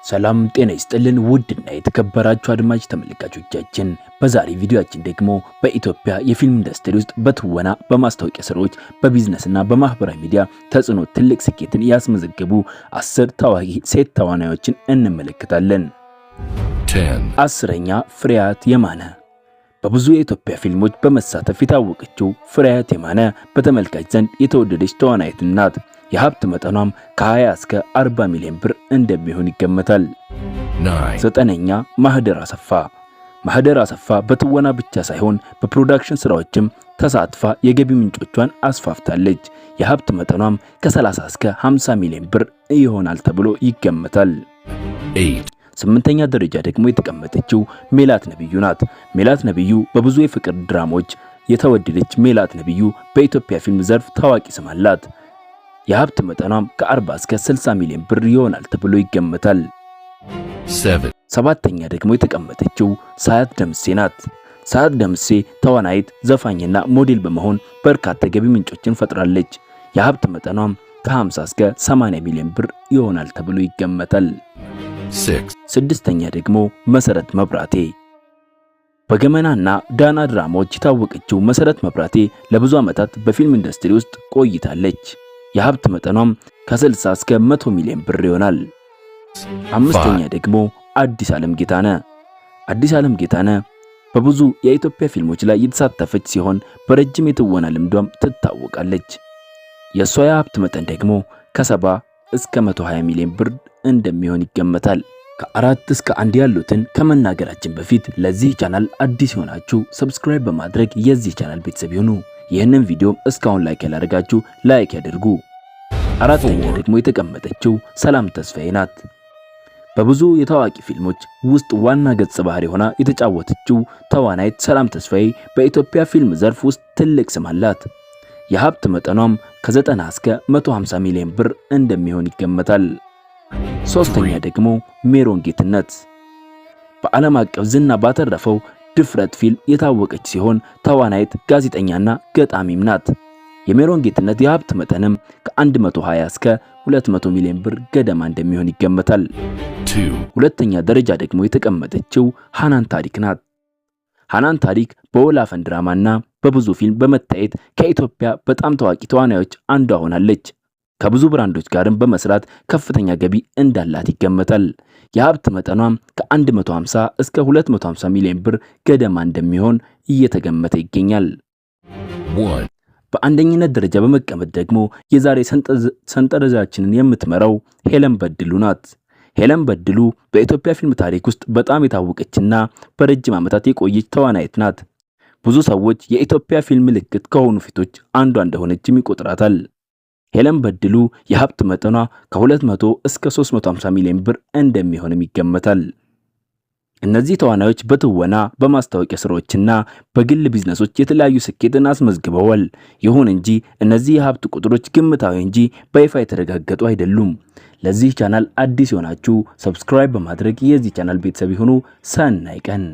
ሰላም ጤና ይስጥልን ውድና የተከበራችሁ አድማጭ ተመልካቾቻችን፣ በዛሬ ቪዲዮአችን ደግሞ በኢትዮጵያ የፊልም ኢንዱስትሪ ውስጥ በትወና በማስታወቂያ ስራዎች በቢዝነስና በማህበራዊ ሚዲያ ተጽዕኖ ትልቅ ስኬትን ያስመዘገቡ 10 ታዋቂ ሴት ተዋናዮችን እንመለከታለን። 10ኛ ፍሬያት የማነ። በብዙ የኢትዮጵያ ፊልሞች በመሳተፍ የታወቀችው ፍሬያት የማነ በተመልካች ዘንድ የተወደደች ተዋናይት ናት። የሀብት መጠኗም ከ20 እስከ 40 ሚሊዮን ብር እንደሚሆን ይገመታል። 9ኛ ማህደር አሰፋ። ማህደር አሰፋ በትወና ብቻ ሳይሆን በፕሮዳክሽን ስራዎችም ተሳትፋ የገቢ ምንጮቿን አስፋፍታለች። የሀብት መጠኗም ከ30 እስከ 50 ሚሊዮን ብር ይሆናል ተብሎ ይገመታል። 8ኛ ደረጃ ደግሞ የተቀመጠችው ሜላት ነብዩ ናት። ሜላት ነብዩ በብዙ የፍቅር ድራማዎች የተወደደች ሜላት ነብዩ በኢትዮጵያ ፊልም ዘርፍ ታዋቂ ስም አላት። የሀብት መጠኗም ከ40 እስከ 60 ሚሊዮን ብር ይሆናል ተብሎ ይገመታል። 7ኛ ደግሞ የተቀመጠችው ሳያት ደምሴ ናት። ሳያት ደምሴ ተዋናይት፣ ዘፋኝና ሞዴል በመሆን በርካታ ገቢ ምንጮችን ፈጥራለች። የሀብት መጠኗም ከ50 እስከ 80 ሚሊዮን ብር ይሆናል ተብሎ ይገመታል። 6ኛ ደግሞ መሰረት መብራቴ። በገመናና ዳና ድራማዎች የታወቀችው መሰረት መብራቴ ለብዙ ዓመታት በፊልም ኢንዱስትሪ ውስጥ ቆይታለች። የሀብት መጠኗም ከ60 እስከ 100 ሚሊዮን ብር ይሆናል። 5ኛ ደግሞ አዲስ ዓለም ጌታነህ። አዲስ ዓለም ጌታነህ በብዙ የኢትዮጵያ ፊልሞች ላይ የተሳተፈች ሲሆን በረጅም የትወና ልምዷም ትታወቃለች። የሷ የሀብት መጠን ደግሞ ከ70 እስከ 120 ሚሊዮን ብር እንደሚሆን ይገመታል። ከ4 እስከ 1 ያሉትን ከመናገራችን በፊት ለዚህ ቻናል አዲስ ሆናችሁ ሰብስክራይብ በማድረግ የዚህ ቻናል ቤተሰብ ይሁኑ። ይህንን ቪዲዮ እስካሁን ላይክ ያላደረጋችሁ ላይክ ያድርጉ። 4ኛ ደግሞ የተቀመጠችው ሰላም ተስፋዬ ናት። በብዙ የታዋቂ ፊልሞች ውስጥ ዋና ገጸ ባህሪ ሆና የተጫወተችው ተዋናይት ሰላም ተስፋዬ በኢትዮጵያ ፊልም ዘርፍ ውስጥ ትልቅ ስም አላት። የሀብት መጠኗም ከ90 እስከ 150 ሚሊዮን ብር እንደሚሆን ይገመታል። 3ኛ ደግሞ ሜሮን ጌትነት። በዓለም አቀፍ ዝና ባተረፈው ድፍረት ፊልም የታወቀች ሲሆን ተዋናይት፣ ጋዜጠኛና ገጣሚም ናት። የሜሮን ጌትነት የሀብት መጠንም ከ120 እስከ 200 ሚሊዮን ብር ገደማ እንደሚሆን ይገመታል። 2ኛ ደረጃ ደግሞ የተቀመጠችው ሃናን ታሪክ ናት። ሃናን ታሪክ በወላፈን ድራማና በብዙ ፊልም በመታየት ከኢትዮጵያ በጣም ታዋቂ ተዋናዮች አንዷ ሆናለች። ከብዙ ብራንዶች ጋርም በመስራት ከፍተኛ ገቢ እንዳላት ይገመታል። የሀብት መጠኗም ከ150 እስከ 250 ሚሊዮን ብር ገደማ እንደሚሆን እየተገመተ ይገኛል። በአንደኝነት ደረጃ በመቀመጥ ደግሞ የዛሬ ሰንጠረዣችንን የምትመራው ሄለን በድሉ ናት። ሄለን በድሉ በኢትዮጵያ ፊልም ታሪክ ውስጥ በጣም የታወቀችና በረጅም ዓመታት የቆየች ተዋናይት ናት። ብዙ ሰዎች የኢትዮጵያ ፊልም ምልክት ከሆኑ ፊቶች አንዷ እንደሆነችም ይቆጥራታል። ሄለን በድሉ የሀብት መጠኗ ከ200 እስከ 350 ሚሊዮን ብር እንደሚሆንም ይገመታል። እነዚህ ተዋናዮች በትወና በማስታወቂያ ስራዎችና በግል ቢዝነሶች የተለያዩ ስኬትን አስመዝግበዋል። ይሁን እንጂ እነዚህ የሀብት ቁጥሮች ግምታዊ እንጂ በይፋ የተረጋገጡ አይደሉም። ለዚህ ቻናል አዲስ የሆናችሁ ሰብስክራይብ በማድረግ የዚህ ቻናል ቤተሰብ ይሁኑ። ሰናይ ቀን።